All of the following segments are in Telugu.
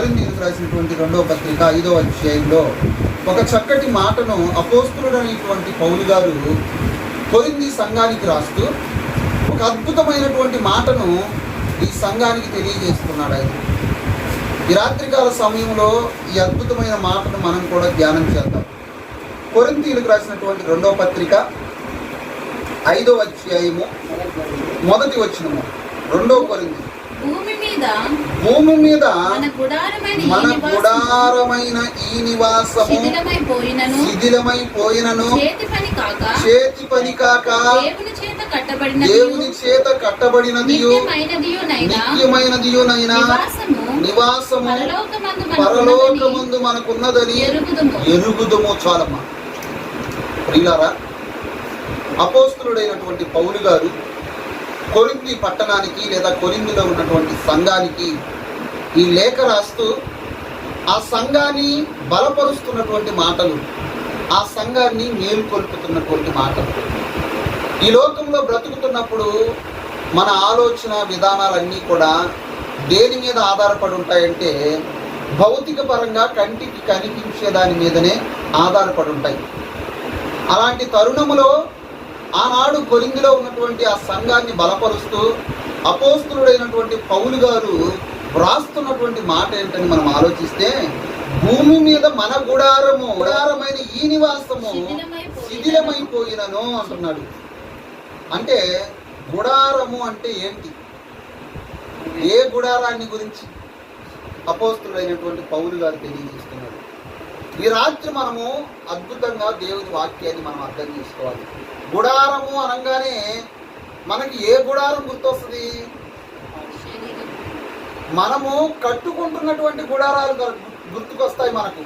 కొరింథీయులకు రాసినటువంటి 2వ పత్రిక 5వ అధ్యాయంలో ఒక చక్కటి మాటను అపోస్తలుడైనటువంటి పౌలు గారు కొరింథీ సంఘానికి రాస్తూ ఒక అద్భుతమైనటువంటి మాటను ఈ సంఘానికి తెలియజేస్తున్నాడు. ఆయన ఈ రాత్రికాల సమయంలో ఈ అద్భుతమైన మాటను మనం కూడా ధ్యానం చేద్దాం. కొరింథీయులకు రాసినటువంటి 2వ పత్రిక 5వ అధ్యాయము 1వ వచనము. 2వ కొరింథీ భూమి మీద మన గుడారమైన ఈ నివాసము శిథిలమైపోయినను చేతి పని కాక దేవుని చేత కట్టబడినదియు నిత్యమైనదియునైనా నివాసము పరలోకమందు మనకున్నదని ఎరుగుదుము. చాలమ్మా ప్రియులారా, అపోస్తలుడైనటువంటి పౌలు గారు కొరింథీ పట్టణానికి లేదా కొరింథీలో ఉన్నటువంటి సంఘానికి ఈ లేఖ రాస్తూ ఆ సంఘాన్ని బలపరుస్తున్నటువంటి మాటలు, ఆ సంఘాన్ని మేలుకొల్పుతున్నటువంటి మాటలు. ఈ లోకంలో బ్రతుకుతున్నప్పుడు మన ఆలోచన విధానాలన్నీ కూడా దేని మీద ఆధారపడి ఉంటాయంటే భౌతిక పరంగా కంటికి కనిపించే దాని మీదనే ఆధారపడి ఉంటాయి. అలాంటి తరుణములో ఆనాడు కొరింథీలో ఉన్నటువంటి ఆ సంఘాన్ని బలపరుస్తూ అపోస్తలుడైనటువంటి పౌలు గారు వ్రాస్తున్నటువంటి మాట ఏంటని మనం ఆలోచిస్తే, భూమి మీద మన గుడారమైన ఈ నివాసము శిథిలమైపోయినను అంటున్నాడు. అంటే గుడారము అంటే ఏంటి? ఏ గుడారాన్ని గురించి అపోస్తలుడైనటువంటి పౌలు గారు తెలియజేస్తున్నాడు. ఈ రాత్రి మనము అద్భుతంగా దేవుని వాక్యాన్ని మనం అర్థం చేసుకోవాలి. గుడారము అనగానే మనకి ఏ గుడారం గుర్తొస్తుంది? మనము కట్టుకుంటున్నటువంటి గుడారాలు గుర్తుకొస్తాయి మనకు.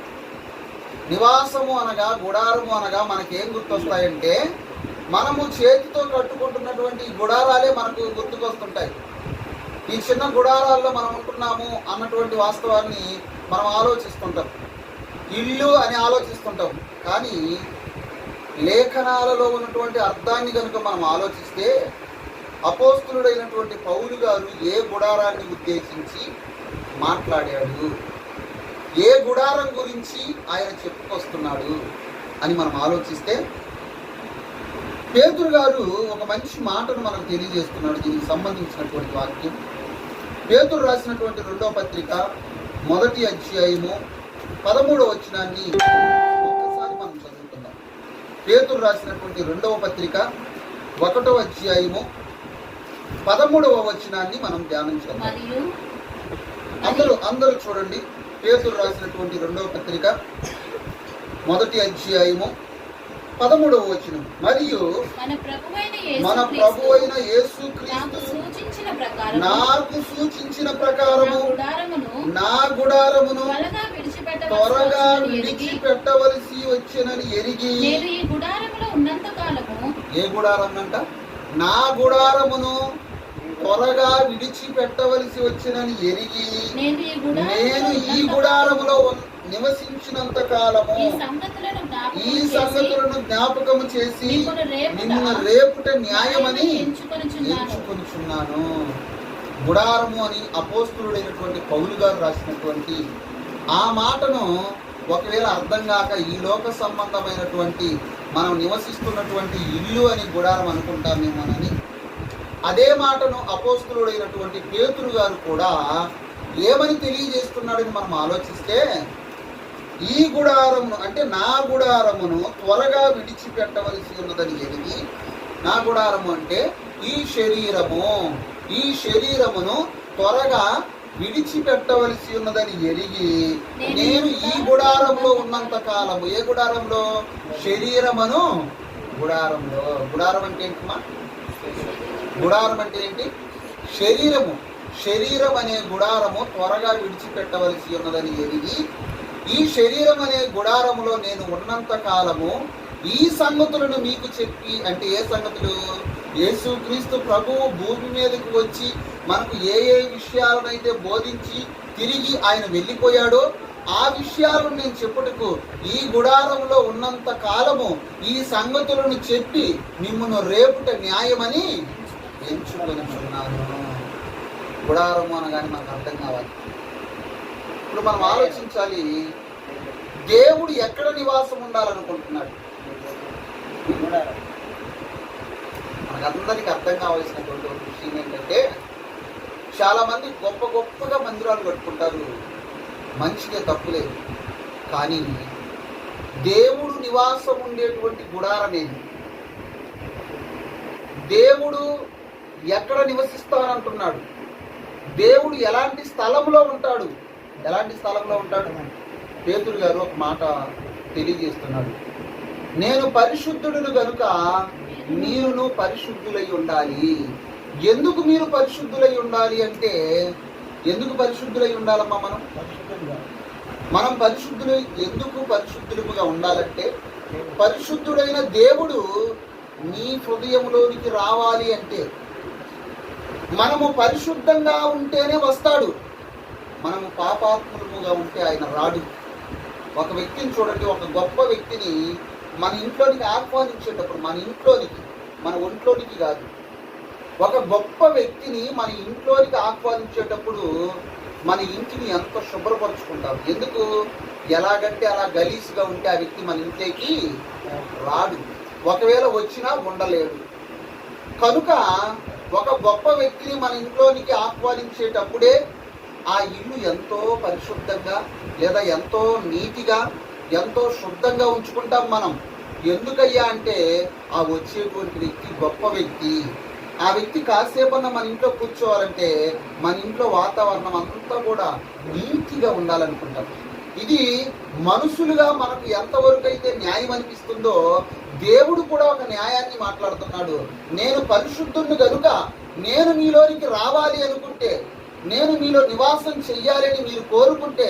నివాసము అనగా, గుడారము అనగా మనకేం గుర్తొస్తాయంటే మనము చేతితో కట్టుకుంటున్నటువంటి గుడారాలే మనకు గుర్తుకొస్తుంటాయి. ఈ చిన్న గుడారాల్లో మనం ఉంటున్నాము అన్నటువంటి వాస్తవాన్ని మనం ఆలోచిస్తుంటాం, ఇల్లు అని ఆలోచిస్తుంటాం. కానీ లేఖనాలలో ఉన్నటువంటి అర్థాన్ని కనుక మనం ఆలోచిస్తే అపోస్తలుడైనటువంటి పౌలు గారు ఏ గుడారాన్ని ఉద్దేశించి మాట్లాడాడు, ఏ గుడారం గురించి ఆయన చెప్పుకొస్తున్నాడు అని మనం ఆలోచిస్తే పేతురు గారు ఒక మంచి మాటను మనకు తెలియజేస్తున్నాడు. దీనికి సంబంధించినటువంటి వాక్యం పేతురు రాసినటువంటి 2వ పత్రిక 1వ అధ్యాయము 13వ వచనాన్ని ఒక్కసారి మనం చదువుకుందాం. పేతురు రాసినటువంటి 2వ పత్రిక 1వ అధ్యాయము 13వ వచనాన్ని మనం ధ్యానం చేద్దాం. అందరూ చూడండి. పేతురు రాసినటువంటి 2వ పత్రిక 1వ అధ్యాయము 13వ వచనం. మరియు మన ప్రభువైన యేసుక్రీస్తు నాకు సూచించిన ప్రకారము నా గుడారమును త్వరగా విడిచిపెట్టవలసి వచ్చెనని ఎరిగి. ఏ గుడారం అంట? నా గుడారమును త్వరగా విడిచిపెట్టవలసి వచ్చెనని ఎరిగి నేను ఈ గుడారములో నివసించినంత కాలము ఈ సంగతులను జ్ఞాపకము చేసి నిన్ను రేపుట న్యాయమని ఎంచుకొనుచున్నాను. గుడారము అని అపోస్తలుడైనటువంటి పౌలు గారు రాసినటువంటి ఆ మాటను ఒకవేళ అర్థం కాక ఈ లోక సంబంధమైనటువంటి మనం నివసిస్తున్నటువంటి ఇల్లు అని గుడారం అనుకుంటామేమోనని అదే మాటను అపోస్తలుడైనటువంటి పేతురు గారు కూడా ఏమని తెలియజేస్తున్నాడని మనం ఆలోచిస్తే, ఈ గుడారమును అంటే నా గుడారమును త్వరగా విడిచిపెట్టవలసి ఉన్నదని ఎరిగి. నా గుడారము అంటే ఈ శరీరమును త్వరగా విడిచిపెట్టవలసి ఉన్నదని ఎరిగి నేను ఈ గుడారంలో ఉన్నంత కాలము. ఏ గుడారంలో? శరీరమును గుడారంలో. గుడారం అంటే ఏంటమ్మా? గుడారం అంటే ఏంటి? శరీరం అనే గుడారము త్వరగా విడిచిపెట్టవలసి ఉన్నదని ఎరిగి ఈ శరీరం అనే గుడారములో నేను ఉన్నంత కాలము ఈ సంగతులను మీకు చెప్పి. అంటే ఏ సంగతులు? యేసుక్రీస్తు ప్రభువు భూమి మీదకి వచ్చి మనకు ఏ విషయాలనైతే బోధించి తిరిగి ఆయన వెళ్ళిపోయాడో ఆ విషయాలను నేను చెప్పుటకు ఈ గుడారంలో ఉన్నంత కాలము ఈ సంగతులను చెప్పి మిమ్మల్ని రేపుట న్యాయమని ఎంచుకొనుచున్నాను. గుడారము అనగానే మనకు అర్థం కావాలి. ఇప్పుడు మనం ఆలోచించాలి, దేవుడు ఎక్కడ నివాసం ఉండాలనుకుంటున్నాడు? మనకందరికి అర్థం కావాల్సినటువంటి ఒక విషయం ఏంటంటే, చాలా మంది గొప్ప గొప్పగా మందిరాలు కట్టుకుంటారు, మంచిగా తప్పులేదు. కానీ దేవుడు నివాసం ఉండేటువంటి గుడారమేది? దేవుడు ఎక్కడ నివసిస్తానంటున్నాడు? దేవుడు ఎలాంటి స్థలంలో ఉంటాడు? ఎలాంటి స్థలంలో ఉంటాడు? పేతురు గారు ఒక మాట తెలియజేస్తున్నాడు, నేను పరిశుద్ధుడును గనుక మీరును పరిశుద్ధులై ఉండాలి. ఎందుకు మీరు పరిశుద్ధులై ఉండాలి అంటే, ఎందుకు పరిశుద్ధులై ఉండాలమ్మా? మనం పరిశుద్ధులై ఎందుకు పరిశుద్ధులుగా ఉండాలంటే, పరిశుద్ధుడైన దేవుడు నీ హృదయంలోనికి రావాలి అంటే మనము పరిశుద్ధంగా ఉంటేనే వస్తాడు. మనము పాపాత్ములుగా ఉంటే ఆయన రాడు. ఒక వ్యక్తిని చూడండి, ఒక గొప్ప వ్యక్తిని మన ఇంట్లోనికి ఆహ్వానించేటప్పుడు, మన ఒంట్లోనికి కాదు, ఒక గొప్ప వ్యక్తిని మన ఇంట్లోనికి ఆహ్వానించేటప్పుడు మన ఇంటిని ఎంత శుభ్రపరుచుకుంటాం. ఎందుకు? ఎలాగంటే అలా గలీజ్గా ఉంటే ఆ వ్యక్తి మన ఇంట్లోకి రాడు, ఒకవేళ వచ్చినా ఉండలేడు. కనుక ఒక గొప్ప వ్యక్తిని మన ఇంట్లోనికి ఆహ్వానించేటప్పుడే ఆ ఇల్లు ఎంతో పరిశుద్ధంగా లేదా ఎంతో నీతిగా ఎంతో శుద్ధంగా ఉంచుకుంటాం మనం. ఎందుకయ్యా అంటే ఆ వచ్చేటువంటి వ్యక్తి గొప్ప వ్యక్తి. ఆ వ్యక్తి కాసేపన్నా మన ఇంట్లో కూర్చోవాలంటే మన ఇంట్లో వాతావరణం అంతా కూడా నీతిగా ఉండాలనుకుంటాం. ఇది మనుషులుగా మనకు ఎంతవరకు అయితే న్యాయం అనిపిస్తుందో, దేవుడు కూడా ఒక న్యాయాన్ని మాట్లాడుతున్నాడు. నేను పరిశుద్ధుని గనుక నేను మీలోనికి రావాలి అనుకుంటే, నేను మీలో నివాసం చెయ్యాలని మీరు కోరుకుంటే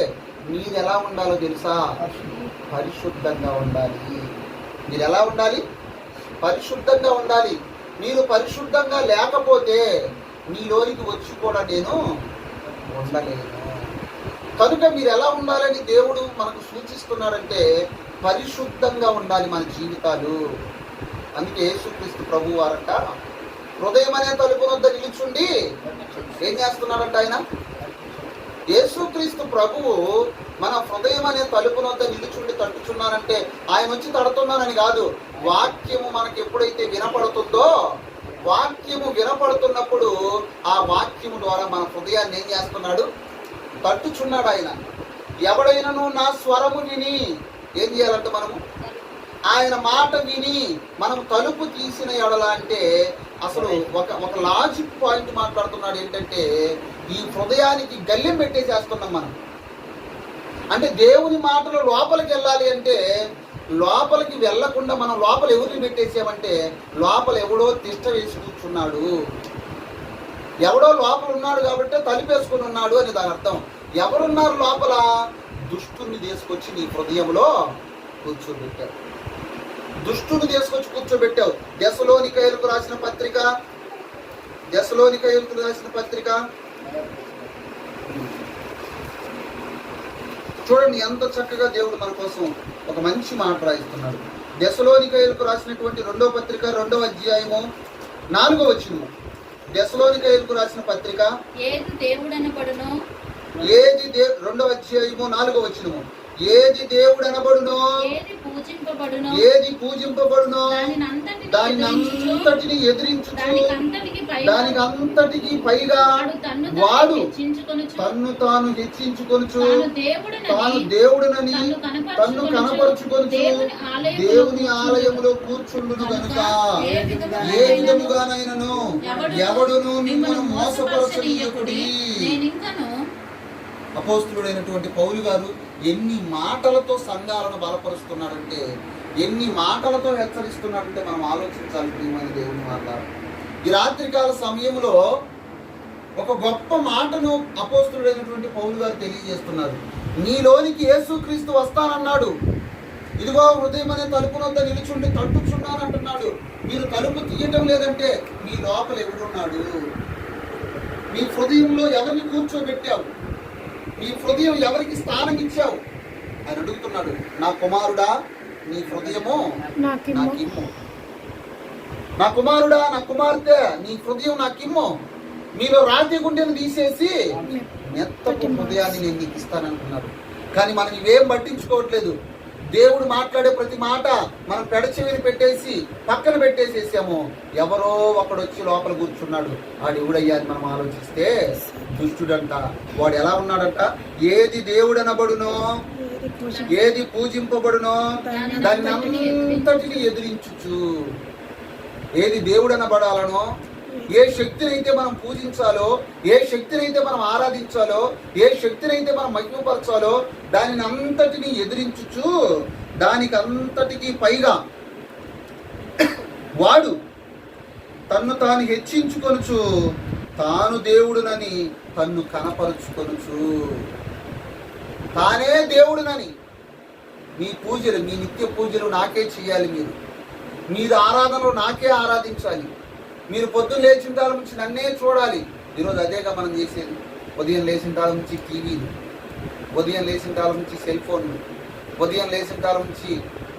మీరు ఎలా ఉండాలో తెలుసా? పరిశుద్ధంగా ఉండాలి. మీరు ఎలా ఉండాలి? పరిశుద్ధంగా ఉండాలి. మీరు పరిశుద్ధంగా లేకపోతే మీలోనికి వచ్చి కూడా నేను ఉండలేను. కనుక మీరు ఎలా ఉండాలని దేవుడు మనకు సూచిస్తున్నాడంటే, పరిశుద్ధంగా ఉండాలి మన జీవితాలు. అందుకే యేసుక్రీస్తు ప్రభు వారంట హృదయం అనే తలుపు వద్ద నిలుచుండి ఏం చేస్తున్నాడంట ఆయన? యేసుక్రీస్తు ప్రభువు మన హృదయం అనే తలుపు వద్ద నిలుచుండి తట్టుచున్నానంటే ఆయన వచ్చి తడుతున్నానని కాదు. వాక్యము మనకి ఎప్పుడైతే వినపడుతుందో, వాక్యము వినపడుతున్నప్పుడు ఆ వాక్యము ద్వారా మన హృదయాన్ని ఏం చేస్తున్నాడు? తట్టుచున్నాడు ఆయన. ఎవడైనను నా స్వరము విని ఏం చేయాలంటే మనము ఆయన మాట విని మనం తలుపు తీసిన ఎడల అంటే అసలు ఒక లాజిక్ పాయింట్ మాట్లాడుతున్నాడు. ఏంటంటే ఈ హృదయానికి గల్లెం పెట్టేసేస్తున్నాం మనం. అంటే దేవుని మాటలు లోపలికి వెళ్ళాలి అంటే లోపలికి వెళ్లకుండా మనం లోపల ఎవరిని పెట్టేసామంటే లోపల ఎవడో తిష్ట వేసి కూర్చున్నాడు, ఎవడో లోపల ఉన్నాడు కాబట్టి తలుపేసుకుని ఉన్నాడు అని దాని అర్థం. ఎవరున్నారు లోపల? దుష్టుని తీసుకొచ్చి నీ హృదయంలో కూర్చోబెట్టావు. దుష్టుని తీసుకొచ్చి కూర్చోబెట్టావు. దెసలోనికయులకు రాసిన పత్రిక చూడండి ఎంత చక్కగా దేవుడు మన కోసం ఒక మంచి మాట రాయిస్తున్నాడు. దెసలోనికయులకు రాసినటువంటి 2వ పత్రిక 2వ అధ్యాయము 4వ వచనము. దెసలోనికయులకు రాసిన పత్రిక ఏది దేవుడనబడునో, 2వ అధ్యాయము 4వ వచనము. ఏది దేవుడు అనబడునో, ఏది పూజింపబడునో దానిని అంతటిని ఎదిరించు, దానికి అంతటికి పైగా వాడు తన్ను తాను హెచ్చించుకొనుచు, తాను దేవుడునని తన్ను కనపరుచుకొనుచు దేవుని ఆలయములో కూర్చుండును గనుక ఏ విధముగానైనను ఎవడును మిమ్మల్ని మోసపరచనీయకుడి. అపోస్తులుడైనటువంటి పౌలు గారు ఎన్ని మాటలతో సంఘాలను బలపరుస్తున్నాడంటే, ఎన్ని మాటలతో హెచ్చరిస్తున్నాడంటే మనం ఆలోచించాలి. ప్రియమైన దేవుని మాట, ఈ రాత్రికాల సమయంలో ఒక గొప్ప మాటను అపోస్తులుడైనటువంటి పౌలు గారు తెలియజేస్తున్నారు. నీలోనికి యేసుక్రీస్తు వస్తానన్నాడు. ఇదిగో హృదయం అనే తలుపు వద్ద నిలుచుండి తట్టుచున్నానంటున్నాడు. మీరు తలుపు తీయటం లేదంటే మీ లోపల ఎవడున్నాడు? మీ హృదయంలో ఎవరిని కూర్చోబెట్టావు? నీ హృదయం ఎవరికి స్థానం ఇచ్చావు? ఆయన అడుగుతున్నాడు. నా కుమారుడా, నీ హృదయము నాకిమ్ము. నా కుమారుడా, నా కుమార్తె, నీ హృదయం నాకిమ్ము. మీలో రాతి గుండెను తీసేసి మెత్తపు హృదయాన్ని నేను నీకు ఇస్తానంటున్నాడు. కానీ మనం ఇవేం పట్టించుకోవట్లేదు. దేవుడు మాట్లాడే ప్రతి మాట మనం పెడచెవిని పెట్టేసి పక్కన పెట్టేసేసాము. ఎవరో ఒకడు వచ్చి లోపల కూర్చున్నాడు, వాడు ఎవడయ్యా అని మనం ఆలోచిస్తే దుష్టుడంట. వాడు ఎలా ఉన్నాడంట? ఏది దేవుడు అనబడునో, ఏది పూజింపబడునో దాన్ని అంతటిని ఎదిరించుచు. ఏది దేవుడు అనబడాలనో, ఏ శక్తినైతే మనం పూజించాలో, ఏ శక్తినైతే మనం ఆరాధించాలో, ఏ శక్తినైతే మనం మహిమపరచాలో దానిని అంతటిని ఎదిరించుచు, దానికి అంతటికి పైగా వాడు తన్ను తాను హెచ్చించుకొనుచు, తాను దేవుడునని తన్ను కనపరుచుకొనుచు. తానే దేవుడునని, మీ పూజలు, మీ నిత్య పూజలు నాకే చేయాలి, మీరు ఆరాధనలు నాకే ఆరాధించాలి, మీరు పొద్దున్న లేచిన కాలం నుంచి నన్నే చూడాలి. ఈరోజు అదేగా మనం చేసేది. ఉదయం లేచిన కాలం నుంచి టీవీలు, ఉదయం లేచిన కాలం నుంచి సెల్ ఫోన్లు, ఉదయం లేచిన కాలం నుంచి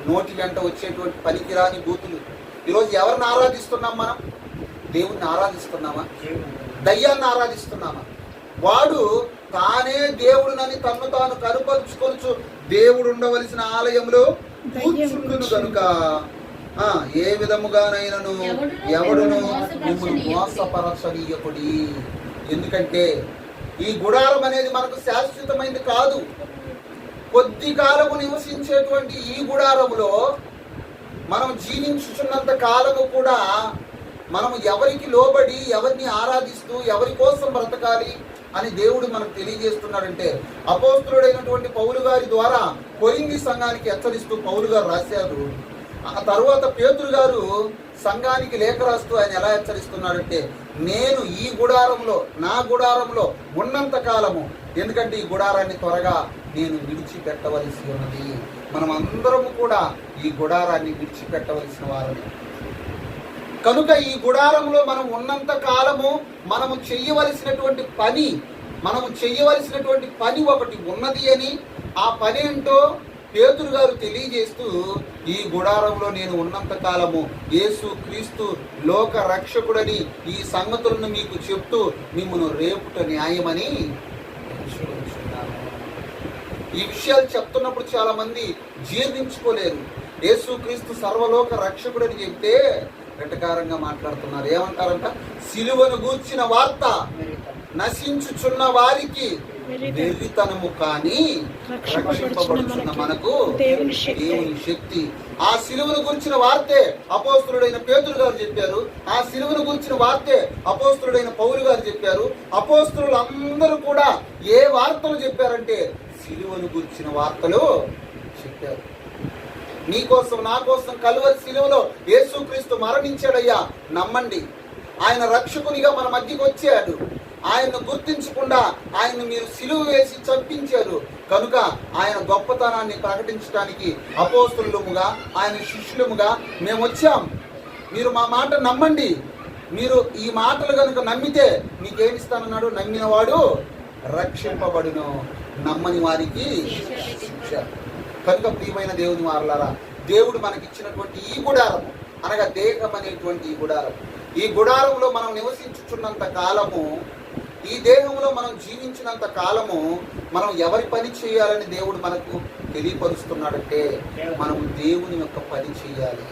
నోటి వెంట వచ్చేటువంటి పనికిరాని బూతులు. ఈరోజు ఎవరిని ఆరాధిస్తున్నాం మనం? దేవుణ్ణి ఆరాధిస్తున్నామా? దయ్యాన్ని ఆరాధిస్తున్నామా? వాడు తానే దేవుడునని తన్ను తాను కనుపరుచుకొనుచు దేవుడు ఉండవలసిన ఆలయంలో కూర్చుండును కనుక ఏ విధముగానైనను ఎవడును మిమ్మల్ని మోసపరచనీయకుడి. ఎందుకంటే ఈ గుడారం అనేది మనకు శాశ్వతమైనది కాదు. కొద్ది కాలము నివసించేటువంటి ఈ గుడారములో మనం జీవించుచున్నంత కాలము కూడా మనం ఎవరికి లోబడి, ఎవరిని ఆరాధిస్తూ, ఎవరి కోసం బ్రతకాలి అని దేవుడు మనకు తెలియజేస్తున్నాడంటే అపోస్తలుడైనటువంటి పౌలు గారి ద్వారా కొరింథీ సంఘానికి హెచ్చరిస్తూ పౌలు గారు రాశారు. ఆ తర్వాత పేతురు గారు సంఘానికి లేఖ రాస్తూ ఆయన ఎలా హెచ్చరిస్తున్నాడంటే, నేను ఈ గుడారంలో, నా గుడారంలో ఉన్నంత కాలము, ఎందుకంటే ఈ గుడారాన్ని త్వరగా నేను విడిచిపెట్టవలసి ఉన్నది. మనం అందరము కూడా ఈ గుడారాన్ని విడిచిపెట్టవలసిన వారమే. కనుక ఈ గుడారంలో మనం ఉన్నంత కాలము మనము చెయ్యవలసినటువంటి పని ఒకటి ఉన్నది అని, ఆ పని ఏంటో పేతురు గారు తెలియజేస్తూ, ఈ గుడారంలో నేను ఉన్నంత కాలము యేసు క్రీస్తు లోక రక్షకుడని ఈ సంగతులను మీకు చెప్తూ మిమ్మల్ని రేపుట న్యాయమని ఈ విషయాలు చెప్తున్నప్పుడు చాలా మంది జీర్ణించుకోలేరు. యేసు క్రీస్తు సర్వలోక రక్షకుడని చెప్తే వెటకారంగా మాట్లాడుతున్నారు. ఏమంటారంట? సిలువను గూర్చిన వార్త నశించుచున్న వారికి వెర్రితనము, కానీ రక్షింపబడుచున్న మనకు దేవుని శక్తి. ఆ సిలువను గురించిన వార్తే అపోస్తలుడైన పేతురు గారు చెప్పారు. ఆ సిలువను గురించిన వార్తే అపోస్తలుడైన పౌలు గారు చెప్పారు. అపోస్తలులు అందరూ కూడా ఏ వార్తలు చెప్పారంటే సిలువను గురించిన వార్తలు చెప్పారు. నీ కోసం, నా కోసం కలువరి సిలువలో యేసుక్రీస్తు మరణించాడయ్యా, నమ్మండి. ఆయన రక్షకునిగా మన మధ్యకి వచ్చాడు. ఆయన్ను గుర్తించకుండా ఆయన్ను మీరు సిలువ వేసి చంపించారు. కనుక ఆయన గొప్పతనాన్ని ప్రకటించడానికి అపోస్తలుముగా, ఆయన శిష్యులముగా మేము వచ్చాం. మీరు మా మాట నమ్మండి. మీరు ఈ మాటలు కనుక నమ్మితే మీకేమిస్తానన్నాడు? నమ్మిన వాడు రక్షింపబడును, నమ్మని వారికి శిక్ష. కనుక ప్రియమైన దేవుని వారలారా, దేవుడు మనకిచ్చినటువంటి ఈ గుడారము అనగా దేహం అనేటువంటి ఈ గుడారంలో మనం నివసించుచున్నంత కాలము, ఈ దేహంలో మనం జీవించినంత కాలము మనం ఎవరి పని చేయాలని దేవుడు మనకు తెలియపరుస్తున్నాడంటే మనం దేవుని యొక్క పని చేయాలి.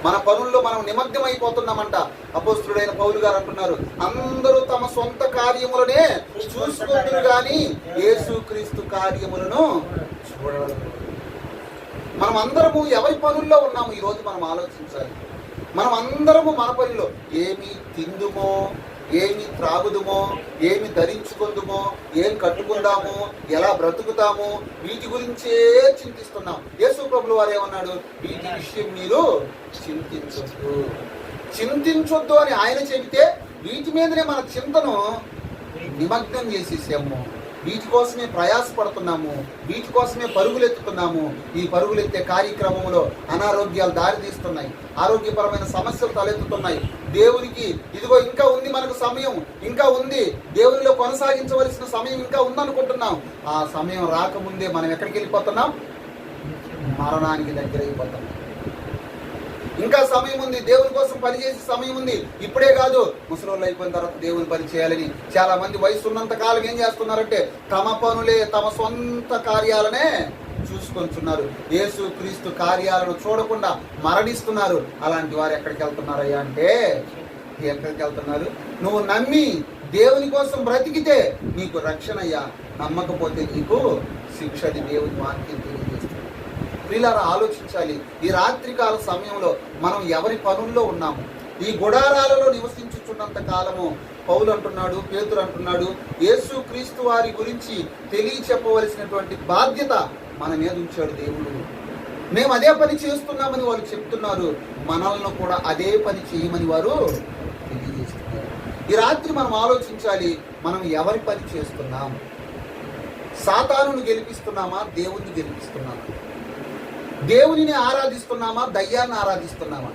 మన పనుల్లో మనం నిమగ్నమైపోతున్నామంట. అపోస్తలుడైన పౌలు గారు అంటున్నారు, అందరూ తమ సొంత కార్యములనే చూసుకుంటారు కానీ యేసుక్రీస్తు కార్యములను చూడరు. మనం అందరము ఎవరి పనుల్లో ఉన్నాము ఈరోజు మనం ఆలోచించాలి. మనం అందరము మన పనిలో ఏమి తిందుమో, ఏమి త్రాగుదుమో, ఏమి ధరించుకుందుమో, ఏం కట్టుకుందాము, ఎలా బ్రతుకుతాము, వీటి గురించే చింతిస్తున్నాం. యేసు ప్రభువు వారు ఏమన్నాడు? వీటి విషయం మీరు చింతించొద్దు అని ఆయన చెబితే వీటి మీదనే మన చింతను నిమగ్నం చేసేసాము. వీటి కోసమే ప్రయాసపడుతున్నాము, వీటి కోసమే పరుగులెత్తుతున్నాము. ఈ పరుగులెత్తే కార్యక్రమంలో అనారోగ్యాలు దారితీస్తున్నాయి, ఆరోగ్యపరమైన సమస్యలు తలెత్తుతున్నాయి. దేవునికి ఇదిగో ఇంకా ఉంది, మనకు సమయం ఇంకా ఉంది, దేవునిలో కొనసాగించవలసిన సమయం ఇంకా ఉందనుకుంటున్నాం. ఆ సమయం రాకముందే మనం ఎక్కడికి వెళ్ళిపోతున్నాం? మరణానికి దగ్గర అయిపోతున్నాం. ఇంకా సమయం ఉంది, దేవుని కోసం పనిచేసే సమయం ఉంది. ఇప్పుడే కాదు, ముసలోళ్ళు అయిపోయిన తర్వాత దేవుని పని చేయాలని చాలా మంది వయసు ఉన్నంత కాలం ఏం చేస్తున్నారంటే తమ పనులే, తమ సొంత కార్యాలనే చూసుకొంటున్నారు. యేసు క్రీస్తు కార్యాలను చూడకుండా మరణిస్తున్నారు. అలాంటి వారు ఎక్కడికి వెళ్తున్నారయ్యా అంటే, ఎక్కడికి వెళ్తున్నారు? నువ్వు నమ్మి దేవుని కోసం బ్రతికితే నీకు రక్షణ అయ్యా, నమ్మకపోతే నీకు శిక్ష. అది దేవుని వాక్యం తెలియజేస్తుంది. ప్రియులారా, ఆలోచించాలి. ఈ రాత్రికాల సమయంలో మనం ఎవరి పనుల్లో ఉన్నాము? ఈ గుడారాలలో నివసించుచున్నంత కాలము పౌలు అంటున్నాడు, పేతురు అంటున్నాడు, యేసు క్రీస్తు వారి గురించి తెలియచెప్పవలసినటువంటి బాధ్యత మన మీద ఉంచాడు దేవుడు. మేము అదే పని చేస్తున్నామని వాళ్ళు చెప్తున్నారు. మనల్ని కూడా అదే పని చేయమని వారు తెలియజేస్తున్నారు. ఈ రాత్రి మనం ఆలోచించాలి, మనం ఎవరి పని చేస్తున్నాం? సాతానును గెలిపిస్తున్నామా, దేవుణ్ణి గెలిపిస్తున్నామా? దేవునిని ఆరాధిస్తున్నామా, దయ్యాన్ని ఆరాధిస్తున్నామా?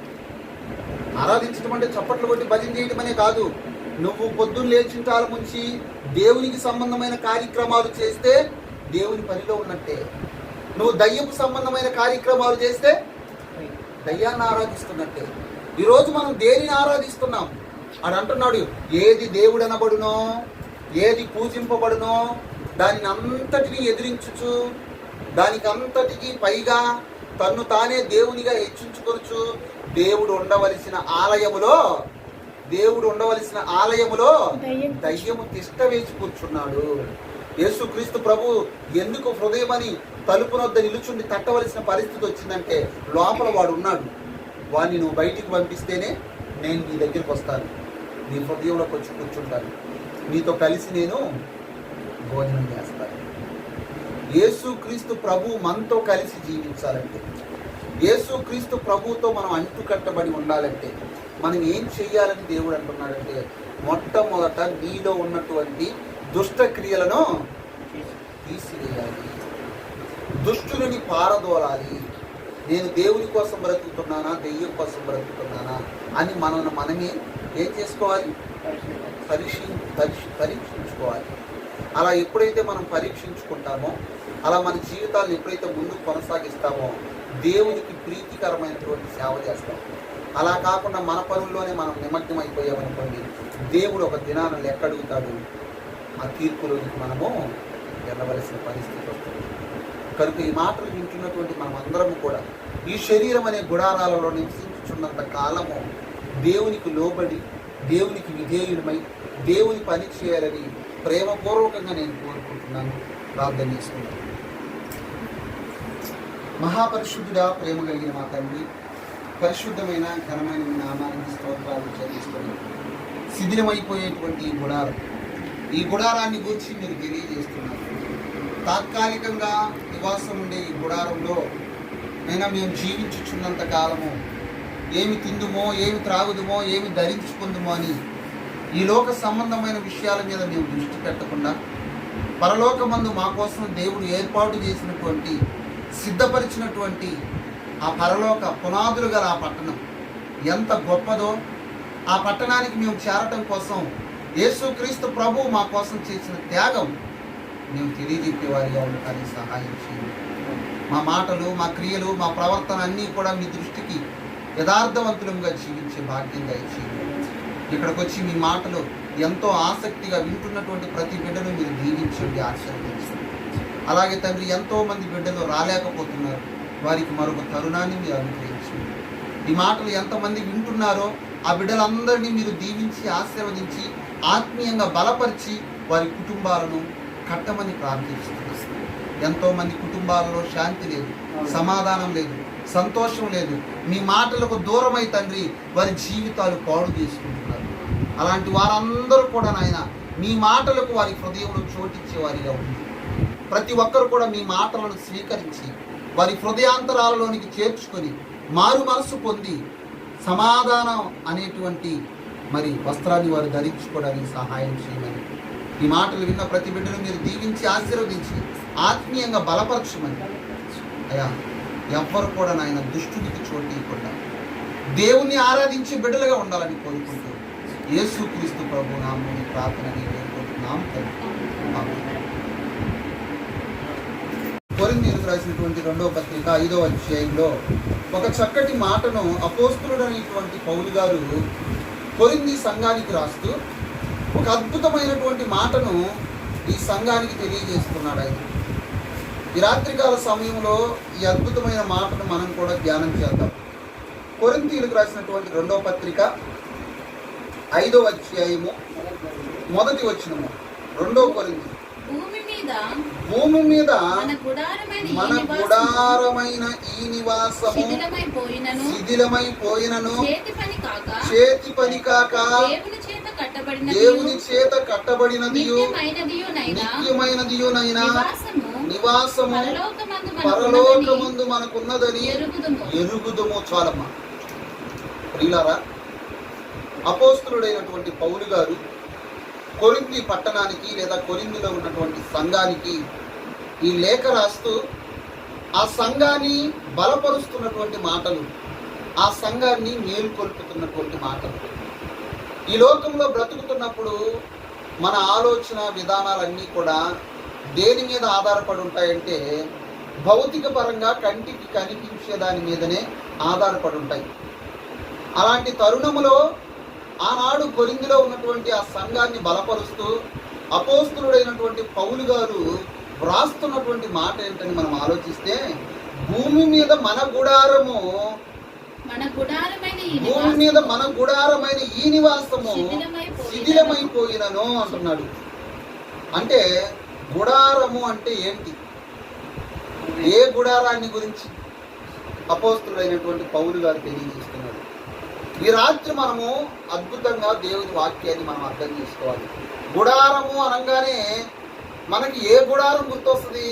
ఆరాధించడం అంటే చప్పట్లు కొట్టి భజన చేయడం అనే కాదు. నువ్వు పొద్దున్న లేచింటాల నుంచి దేవునికి సంబంధమైన కార్యక్రమాలు చేస్తే దేవుని పనిలో ఉన్నట్టే. నువ్వు దయ్యపు సంబంధమైన కార్యక్రమాలు చేస్తే దయ్యాన్ని ఆరాధిస్తున్నట్టే. ఈరోజు మనం దేనిని ఆరాధిస్తున్నాం? అని అంటున్నాడు, ఏది దేవుడు అనబడునో, ఏది పూజింపబడునో దానిని అంతటిని ఎదిరించుచు, దానికి అంతటికి పైగా తన్ను తానే దేవునిగా హెచ్చించుకొనుచు దేవుడు ఉండవలసిన ఆలయములో దయ్యము తిష్ట వేసి కూర్చున్నాడు. యేసుక్రీస్తు ప్రభు ఎందుకు హృదయమని తలుపునొద్ద నిలుచుండి తట్టవలసిన పరిస్థితి వచ్చిందంటే, లోపల వాడు ఉన్నాడు. వాడిని నువ్వు బయటికి పంపిస్తేనే నేను నీ దగ్గరికి వస్తాను, నీ హృదయంలోకి వచ్చి కూర్చుంటాను, నీతో కలిసి నేను భోజనం చేస్తాను. యేసుక్రీస్తు ప్రభు మనతో కలిసి జీవించాలంటే, యేసుక్రీస్తు ప్రభుతో మనం అంటుకట్టబడి ఉండాలంటే మనం ఏం చెయ్యాలని దేవుడు అంటున్నాడంటే, మొట్టమొదట నీలో ఉన్నటువంటి దుష్ట క్రియలను తీసివేయాలి, దుష్టులని పారదోలాలి. నేను దేవుని కోసం బ్రతుకుతున్నానా, దెయ్యం కోసం బ్రతుకుతున్నానా అని మనమే ఏం చేసుకోవాలి? పరీక్షించుకోవాలి. అలా ఎప్పుడైతే మనం పరీక్షించుకుంటామో, అలా మన జీవితాలను ఎప్పుడైతే ముందుకు కొనసాగిస్తామో దేవునికి ప్రీతికరమైనటువంటి సేవ చేస్తాం. అలా కాకుండా మన పనుల్లోనే మనం నిమగ్నం అయిపోయామనుకోండి, దేవుడు ఒక దినాన లెక్క అడుగుతాడు. ఆ తీర్పులోనికి మనము వెళ్ళవలసిన పరిస్థితి వస్తుంది. కనుక ఈ మాటలు వింటున్నటువంటి మనం అందరము కూడా ఈ శరీరం అనే గుడారాలలో నివసించుచున్నంత కాలము దేవునికి లోబడి, దేవునికి విధేయుడమై దేవుని పని చేయాలని ప్రేమపూర్వకంగా నేను కోరుకుంటున్నాను. ప్రార్థన చేసుకుంటాను. మహాపరిశుద్ధుడా, ప్రేమ కలిగిన మా తండ్రి, పరిశుద్ధమైన ఘనమైన మీ నామానికి స్తోత్రాలు చెల్లిస్తున్నాను. శిథిలమైపోయేటువంటి ఈ గుడారాన్ని గురించి మీరు తెలియజేస్తున్నారు. తాత్కాలికంగా నివాసం ఉండే ఈ గుడారంలో అయినా మేము జీవించుచున్నంత కాలము ఏమి తిందుమో, ఏమి త్రాగుదుమో, ఏమి ధరించుకుందుమో అని ఈ లోక సంబంధమైన విషయాల మీద మేము దృష్టి పెట్టకుండా, పరలోకమందు మా కోసం దేవుడు ఏర్పాటు చేసినటువంటి, సిద్ధపరిచినటువంటి ఆ పరలోక పునాదులు గల ఆ పట్టణం ఎంత గొప్పదో, ఆ పట్టణానికి మేము చేరటం కోసం యేసుక్రీస్తు ప్రభు మా కోసం చేసిన త్యాగం మేము తెలియజెప్పేవారిగా ఉండటానికి సహాయం చేయండి. మా మాటలు, మా క్రియలు, మా ప్రవర్తన అన్నీ కూడా మీ దృష్టికి యథార్థవంతులంగా జీవించే భాగ్యం దయచేయండి. ఇక్కడికి వచ్చి మీ మాటలు ఎంతో ఆసక్తిగా వింటున్నటువంటి ప్రతి బిడ్డను మీరు దీవించండి, ఆశీర్వదించండి. అలాగే తండ్రి, ఎంతోమంది బిడ్డలు రాలేకపోతున్నారు, వారికి మరొక తరుణాన్ని మీరు అనుగ్రహించండి. ఈ మాటలు ఎంతమంది వింటున్నారో ఆ బిడ్డలందరినీ మీరు దీవించి ఆశీర్వదించి ఆత్మీయంగా బలపరిచి వారి కుటుంబాలను కట్టమని ప్రార్థిస్తున్నారు. ఎంతోమంది కుటుంబాలలో శాంతి లేదు, సమాధానం లేదు, సంతోషం లేదు. మీ మాటలకు దూరమై తండ్రి వారి జీవితాలు పాడు చేసుకుంటున్నారు. అలాంటి వారందరూ కూడా నాయన మీ మాటలకు వారి హృదయంలో చోటిచ్చే వారిగా ఉంది. ప్రతి ఒక్కరు కూడా మీ మాటలను స్వీకరించి వారి హృదయాంతరాలలోనికి చేర్చుకొని మారు మనసు పొంది సమాధానం అనేటువంటి వస్త్రాన్ని వారు ధరించుకోవడానికి సహాయం చేయమని, ఈ మాటలు విన్న ప్రతి బిడ్డను మీరు దీవించి ఆశీర్వదించి ఆత్మీయంగా బలపరచమని అయ్యా, ఎవ్వరు కూడా నాయన దుష్టునికి చోటీయకుండా దేవుణ్ణి ఆరాధించి బిడ్డలుగా ఉండాలని కోరుకుంటూ యేసుక్రీస్తు ప్రభు నామమున ప్రార్థనని వేడుకుంటున్నాం తండ్రి. కొరింథీయులకు రాసినటువంటి 2వ పత్రిక 5వ అధ్యాయంలో ఒక చక్కటి మాటను అపోస్తలుడైనటువంటి పౌలు గారు కొరింథీ సంఘానికి రాస్తూ ఒక అద్భుతమైనటువంటి మాటను ఈ సంఘానికి తెలియజేస్తున్నాడు ఆయన. ఈ రాత్రికాల సమయంలో ఈ అద్భుతమైన మాటను మనం కూడా ధ్యానం చేద్దాం. కొరింథీయులకు రాసినటువంటి 2వ పత్రిక 5వ అధ్యాయము 1వ వచనము. 2 కొరింథీ. భూమి మీద మన గుడారమైన ఈ నివాసము శిథిలమైపోయినను చేతి పని కాక దేవుని చేత కట్టబడినదియు నిత్యమైనదియునైనా నివాసము పరలోకమందు మనకున్నదని ఎరుగుదుము. చాలమ్మా ప్రియులారా, అపోస్తలుడైనటువంటి పౌలు గారు కొరింథీ పట్టణానికి లేదా కొరింథీలో ఉన్నటువంటి సంఘానికి ఈ లేఖ రాస్తూ ఆ సంఘాన్ని బలపరుస్తున్నటువంటి మాటలు, ఆ సంఘాన్ని మేలుకొల్పుతున్నటువంటి మాటలు. ఈ లోకంలో బ్రతుకుతున్నప్పుడు మన ఆలోచన విధానాలన్నీ కూడా దేని మీద ఆధారపడి ఉంటాయంటే భౌతిక పరంగా కంటికి కనిపించే దాని మీదనే ఆధారపడి ఉంటాయి. అలాంటి తరుణములో ఆనాడు కొరింథీలో ఉన్నటువంటి ఆ సంఘాన్ని బలపరుస్తూ అపోస్తలుడైనటువంటి పౌలు గారు వ్రాస్తున్నటువంటి మాట ఏంటని మనం ఆలోచిస్తే, భూమి మీద మన గుడారము భూమి మీద మన గుడారమైన ఈ నివాసము శిథిలమైపోయినను అంటున్నాడు. అంటే గుడారము అంటే ఏంటి? ఏ గుడారాన్ని గురించి అపోస్తలుడైనటువంటి పౌలు గారు తెలియజేస్తున్నాడు. ఈ రాత్రి మనము అద్భుతంగా దేవుని వాక్యాన్ని మనం అర్థం చేసుకోవాలి. గుడారము అనగానే మనకి ఏ గుడారం గుర్తొస్తుంది?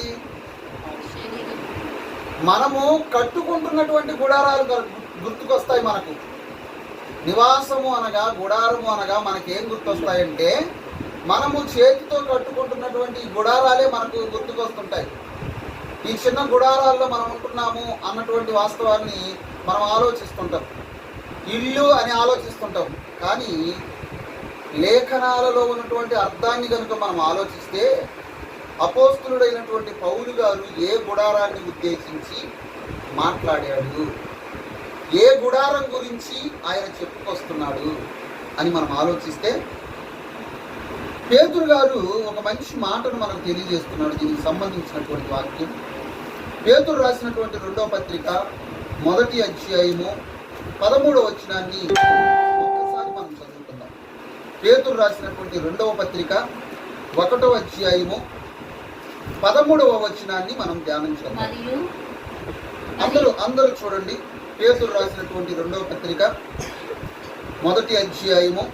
మనము కట్టుకుంటున్నటువంటి గుడారాలు గుర్తుకొస్తాయి మనకు. నివాసము అనగా, గుడారము అనగా మనకేం గుర్తొస్తాయంటే మనము చేతితో కట్టుకుంటున్నటువంటి గుడారాలే మనకు గుర్తుకొస్తుంటాయి. ఈ చిన్న గుడారాల్లో మనం ఉంటున్నాము అన్నటువంటి వాస్తవాన్ని మనం ఆలోచిస్తుంటాం, ఇల్లు అని ఆలోచిస్తుంటాం. కానీ లేఖనాలలో ఉన్నటువంటి అర్థాన్ని కనుక మనం ఆలోచిస్తే అపోస్తలుడైనటువంటి పౌలు గారు ఏ గుడారాన్ని ఉద్దేశించి మాట్లాడాడు, ఏ గుడారం గురించి ఆయన చెప్పుకొస్తున్నాడు అని మనం ఆలోచిస్తే పేతురు గారు ఒక మంచి మాటను మనకు తెలియజేస్తున్నాడు. దీనికి సంబంధించినటువంటి వాక్యం పేతురు రాసినటువంటి 2వ పత్రిక 1వ అధ్యాయము 13వ వచనాన్ని ఒక్కసారి మనం చదువుకుందాం. పేతురు రాసినటువంటి 2వ పత్రిక 1వ అధ్యాయము 13వ వచనాన్ని మనం ధ్యానించాం. అందరూ చూడండి. పేతురు రాసినటువంటి 2వ పత్రిక 1వ అధ్యాయము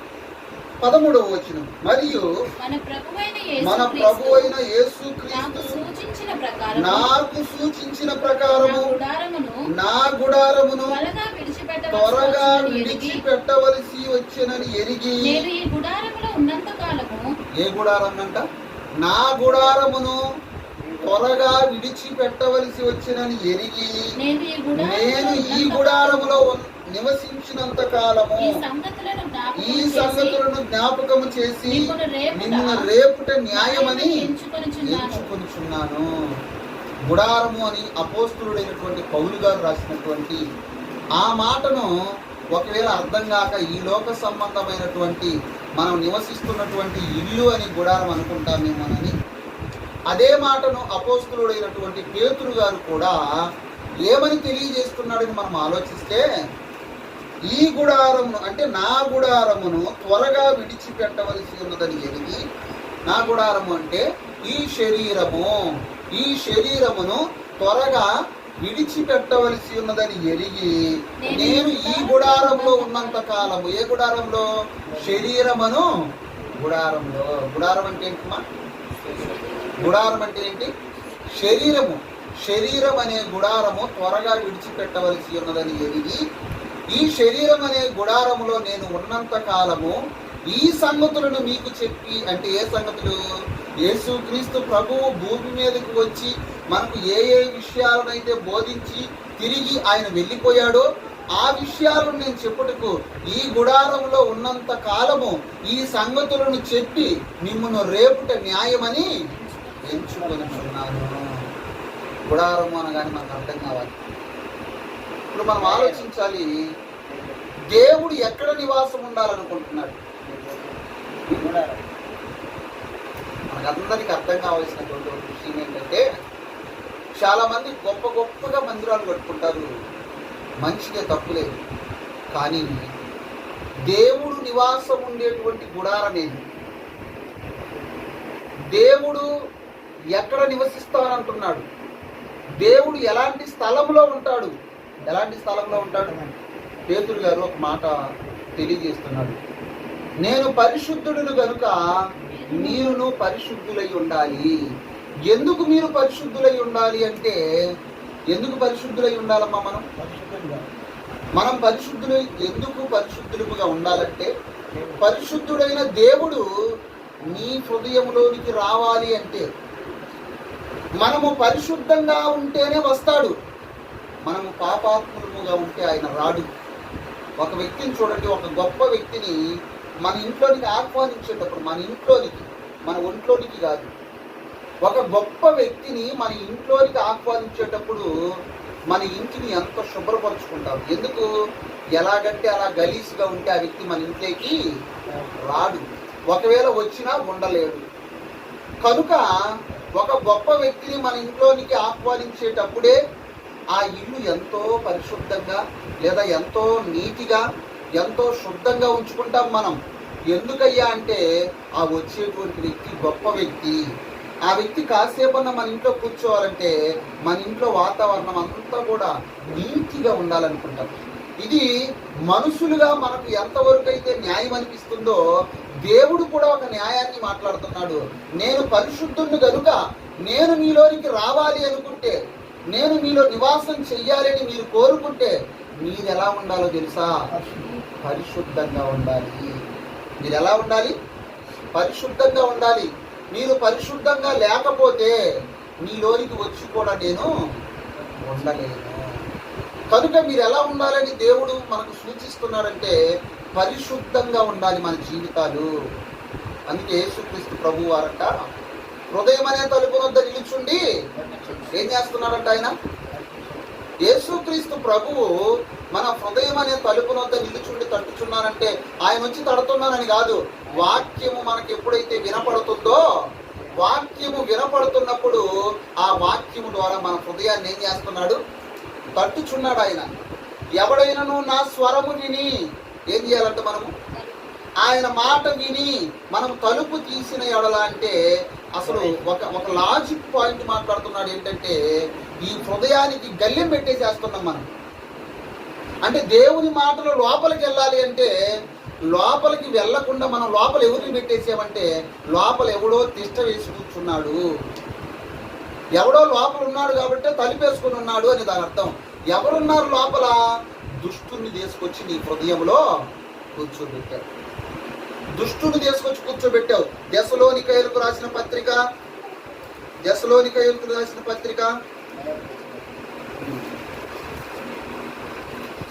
13వ వచనం. మరియు మన ప్రభువైన యేసుక్రీస్తు నాకు సూచించిన ప్రకారము నా గుడారమును త్వరగా విడిచిపెట్టవలసి వచ్చెనని ఎరిగి. ఏ గుడారం అంట? నా గుడారమును త్వరగా విడిచిపెట్టవలసి వచ్చెనని ఎరిగి నేను ఈ గుడారములో నివసించినంత కాలము ఈ సంగతులను జ్ఞాపకము చేసి నిన్ను రేపుట న్యాయమని ఎంచుకొనుచున్నాను. గుడారము అని అపోస్తలుడైనటువంటి పౌలు గారు రాసినటువంటి ఆ మాటను ఒకవేళ అర్థం కాక ఈ లోక సంబంధమైనటువంటి మనం నివసిస్తున్నటువంటి ఇల్లు అని గుడారం అనుకుంటామేమోనని అదే మాటను అపోస్తలుడైనటువంటి పేతురు గారు కూడా ఏమని తెలియజేస్తున్నాడని మనం ఆలోచిస్తే, ఈ గుడారమును అంటే నా గుడారమును త్వరగా విడిచిపెట్టవలసి ఉన్నదని ఎరిగి. నా గుడారము అంటే ఈ శరీరమును త్వరగా విడిచిపెట్టవలసి ఉన్నదని ఎరిగి నేను ఈ గుడారంలో ఉన్నంత కాలము. ఏ గుడారంలో? శరీరమును గుడారంలో. గుడారం అంటే ఏంటమ్మా? గుడారం అంటే ఏంటి? శరీరం అనే గుడారము త్వరగా విడిచిపెట్టవలసి ఉన్నదని ఎరిగి ఈ శరీరం అనే గుడారములో నేను ఉన్నంత కాలము ఈ సంగతులను మీకు చెప్పి. అంటే ఏ సంగతులు? యేసుక్రీస్తు ప్రభువు భూమి మీదకి వచ్చి మనకు ఏ ఏ విషయాలనైతే బోధించి తిరిగి ఆయన వెళ్ళిపోయాడో ఆ విషయాలను నేను చెప్పుటకు ఈ గుడారంలో ఉన్నంత కాలము ఈ సంగతులను చెప్పి మిమ్మును రేపుట న్యాయమని ఎంచుకొనుచున్నాను. గుడారము అనగానే మనకు అర్థం కావాలి. ఇప్పుడు మనం ఆలోచించాలి, దేవుడు ఎక్కడ నివాసం ఉండాలనుకుంటున్నాడు? మనకందరికి అర్థం కావాల్సినటువంటి ఒక విషయం ఏంటంటే, చాలా మంది గొప్ప గొప్పగా మందిరాలు కట్టుకుంటారు, మంచిదే, తప్పులేదు. కానీ దేవుడు నివాసం ఉండేటువంటి గుడారం ఏది? దేవుడు ఎక్కడ నివసిస్తానంటున్నాడు? దేవుడు ఎలాంటి స్థలంలో ఉంటాడు? ఎలాంటి స్థలంలో ఉంటాడు? పేతురు గారు ఒక మాట తెలియజేస్తున్నాడు, నేను పరిశుద్ధుడును గనుక మీరును పరిశుద్ధులై ఉండాలి. ఎందుకు మీరు పరిశుద్ధులై ఉండాలి అంటే, ఎందుకు పరిశుద్ధులై ఉండాలమ్మా? మనం పరిశుద్ధులు ఎందుకు పరిశుద్ధులుగా ఉండాలంటే, పరిశుద్ధుడైన దేవుడు నీ హృదయంలోనికి రావాలి అంటే మనము పరిశుద్ధంగా ఉంటేనే వస్తాడు. మనము పాపాత్ములుగా ఉంటే ఆయన రాడు. ఒక వ్యక్తిని చూడండి, ఒక గొప్ప వ్యక్తిని మన ఇంట్లోనికి ఆహ్వానించేటప్పుడు, మన ఒంట్లోనికి కాదు, ఒక గొప్ప వ్యక్తిని మన ఇంట్లోనికి ఆహ్వానించేటప్పుడు మన ఇంటిని ఎంత శుభ్రపరుచుకుంటాం. ఎందుకు? ఎలాగంటే అలా గలీజ్గా ఉంటే ఆ వ్యక్తి మన ఇంట్లోకి రాడు, ఒకవేళ వచ్చినా ఉండలేడు. కనుక ఒక గొప్ప వ్యక్తిని మన ఇంట్లోనికి ఆహ్వానించేటప్పుడే ఆ ఇల్లు ఎంతో పరిశుద్ధంగా లేదా ఎంతో నీతిగా ఎంతో శుద్ధంగా ఉంచుకుంటాం మనం. ఎందుకయ్యా అంటే ఆ వచ్చేటువంటి వ్యక్తి గొప్ప వ్యక్తి. ఆ వ్యక్తి కాసేపన్నా మన ఇంట్లో కూర్చోవాలంటే మన ఇంట్లో వాతావరణం అంతా కూడా నీతిగా ఉండాలనుకుంటాం. ఇది మనుషులుగా మనకు ఎంతవరకు అయితే న్యాయం అనిపిస్తుందో, దేవుడు కూడా ఒక న్యాయాన్ని మాట్లాడుతున్నాడు. నేను పరిశుద్ధుని కనుక నేను మీలోనికి రావాలి అనుకుంటే, నేను మీలో నివాసం చెయ్యాలని మీరు కోరుకుంటే మీరు ఎలా ఉండాలో తెలుసా? పరిశుద్ధంగా ఉండాలి. మీరు ఎలా ఉండాలి? పరిశుద్ధంగా ఉండాలి. మీరు పరిశుద్ధంగా లేకపోతే మీలోనికి వచ్చి కూడా నేను ఉండలేను. కనుక మీరు ఎలా ఉండాలని దేవుడు మనకు సూచిస్తున్నాడంటే, పరిశుద్ధంగా ఉండాలి మన జీవితాలు. అందుకే యేసుక్రీస్తు ప్రభు వారంట, హృదయం అనే తలుపు వద్ద నిలుచుండి ఏం చేస్తున్నాడంట ఆయన? యేసుక్రీస్తు ప్రభువు మన హృదయం అనే తలుపు వద్ద నిలుచుండి తట్టుచున్నానంటే ఆయన వచ్చి తడుతున్నానని కాదు. వాక్యము మనకి ఎప్పుడైతే వినపడుతుందో, వాక్యము వినపడుతున్నప్పుడు ఆ వాక్యము ద్వారా మన హృదయాన్ని ఏం చేస్తున్నాడు? తట్టుచున్నాడు ఆయన. ఎవడైనను నా స్వరము విని ఏం చేయాలంటే, మనము ఆయన మాట విని మనం తలుపు తీసిన ఎడల అంటే, అసలు ఒక లాజిక్ పాయింట్ మాట్లాడుతున్నాడు. ఏంటంటే, ఈ హృదయానికి గల్లెం పెట్టేసేస్తున్నాం మనం. అంటే దేవుని మాటలు లోపలికి వెళ్ళాలి అంటే, లోపలికి వెళ్లకుండా మనం లోపల ఎవరిని పెట్టేసామంటే, లోపల ఎవడో తిష్ట వేసి కూర్చున్నాడు, ఎవడో లోపల ఉన్నాడు కాబట్టి తలుపేసుకుని ఉన్నాడు అని దాని అర్థం. ఎవరున్నారు లోపల? దుష్టుని తీసుకొచ్చి నీ హృదయంలో కూర్చోబెట్టావు. దుష్టుని తీసుకొచ్చి కూర్చోబెట్టావు. దెసలోనికయులకు రాసిన పత్రిక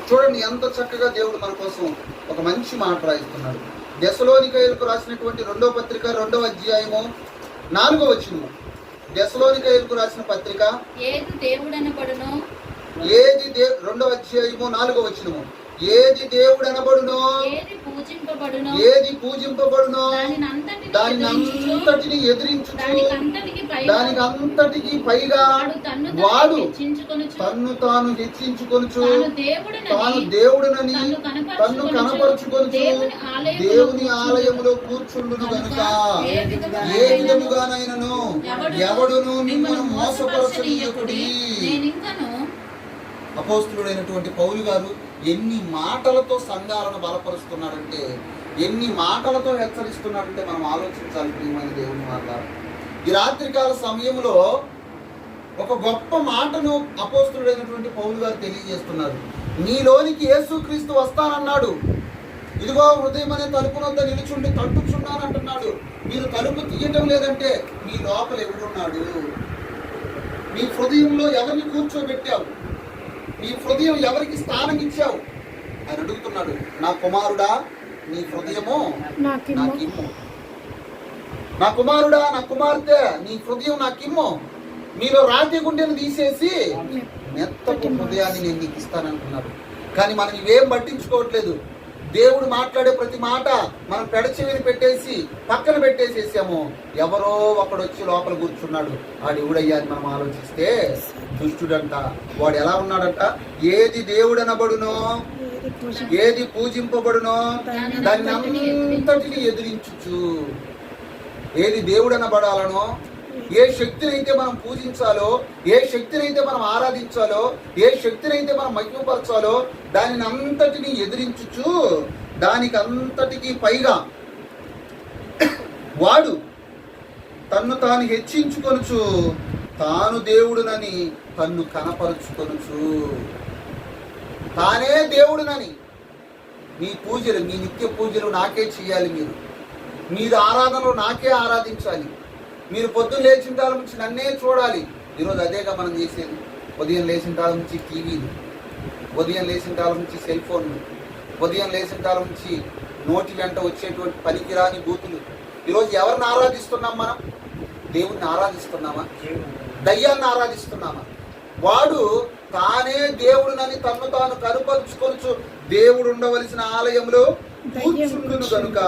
చూడండి ఎంత చక్కగా దేవుడు మన కోసం ఒక మంచి మాట రాయిస్తున్నాడు. దెసలోనికయులకు రాసినటువంటి 2వ పత్రిక 2వ అధ్యాయము 4వ వచనము. దెసలోనికయులకు రాసిన పత్రిక, ఏది దేవుడనబడునో, 2వ అధ్యాయము 4వ వచనము. ఏది దేవుడు అనబడునో, ఏది పూజింపబడునో దానినంతటిని ఎదిరించు, దానికి అంతటికి పైగా వాడు తన్ను తాను హెచ్చించుకొనుచు, తాను దేవుడునని తన్ను కనపరుచుకొనుచు దేవుని ఆలయములో కూర్చుండును గనుక ఏ విధముగానైనను ఎవడును మిమ్మల్ని మోసపరచనీయకుడి. అపోస్తులుడైనటువంటి పౌలు గారు ఎన్ని మాటలతో సంఘాలను బలపరుస్తున్నాడంటే, ఎన్ని మాటలతో హెచ్చరిస్తున్నాడంటే మనం ఆలోచించాలి. ప్రియమైన దేవుని మాట్లాడు, ఈ రాత్రికాల సమయంలో ఒక గొప్ప మాటను అపోస్తులుడైనటువంటి పౌలు గారు తెలియజేస్తున్నారు. నీలోనికి యేసుక్రీస్తు వస్తానన్నాడు. ఇదిగో హృదయం అనే తలుపు వద్ద నిలుచుండి తట్టుచున్నానంటున్నాడు. మీరు తలుపు తీయటం లేదంటే మీ లోపల ఎవడున్నాడు? మీ హృదయంలో ఎవరిని కూర్చోబెట్టావు? నీ హృదయం ఎవరికి స్థానం ఇచ్చావు? ఆయన అడుగుతున్నాడు, నా కుమారుడా నీ హృదయము నాకిమ్ము. నా కుమారుడా, నా కుమార్తె నీ హృదయం నాకిమ్ము. మీలో రాతి గుండెను తీసేసి మెత్తపు హృదయాన్ని నేను నీకు ఇస్తానంటున్నాడు. కానీ మనం ఇవేం పట్టించుకోవట్లేదు. దేవుడు మాట్లాడే ప్రతి మాట మనం పెడచెవిని పెట్టేసి పక్కన పెట్టేసేసాము. ఎవరో ఒకడొచ్చి లోపల కూర్చున్నాడు, వాడు ఎవడయ్యా అని మనం ఆలోచిస్తే దుష్టుడంట. వాడు ఎలా ఉన్నాడంట? ఏది దేవుడనబడునో, ఏది పూజింపబడునో దాన్ని అంతటిని ఎదిరించుచు. ఏది దేవుడనబడాలనో, ఏ శక్తినైతే మనం పూజించాలో, ఏ శక్తినైతే మనం ఆరాధించాలో, ఏ శక్తినైతే మనం మహిమపరచాలో దానిని అంతటిని ఎదిరించుచు, దానికి అంతటికి పైగా వాడు తన్ను తాను హెచ్చించుకొనుచు, తాను దేవుడునని తన్ను కనపరుచుకొనుచు. తానే దేవుడునని. మీ పూజలు, మీ నిత్య పూజలు నాకే చేయాలి, మీరు ఆరాధనలు నాకే ఆరాధించాలి, మీరు పొద్దున్న లేచిన కాలం నుంచి నన్నే చూడాలి. ఈరోజు అదేగా మనం చేసేది. ఉదయం లేచిన కాలం నుంచి టీవీలు, ఉదయం లేచిన కాలం నుంచి సెల్ ఫోన్లు, ఉదయం లేచిన కాలం నుంచి నోటి వెంట వచ్చేటువంటి పనికిరాని బూతులు. ఈరోజు ఎవరిని ఆరాధిస్తున్నాం మనం? దేవుణ్ణి ఆరాధిస్తున్నామా? దయ్యాన్ని ఆరాధిస్తున్నామా? వాడు తానే దేవుడునని తన్ను తాను కనుపరుచుకొనుచు దేవుడు ఉండవలసిన ఆలయంలో కూర్చుండును కనుక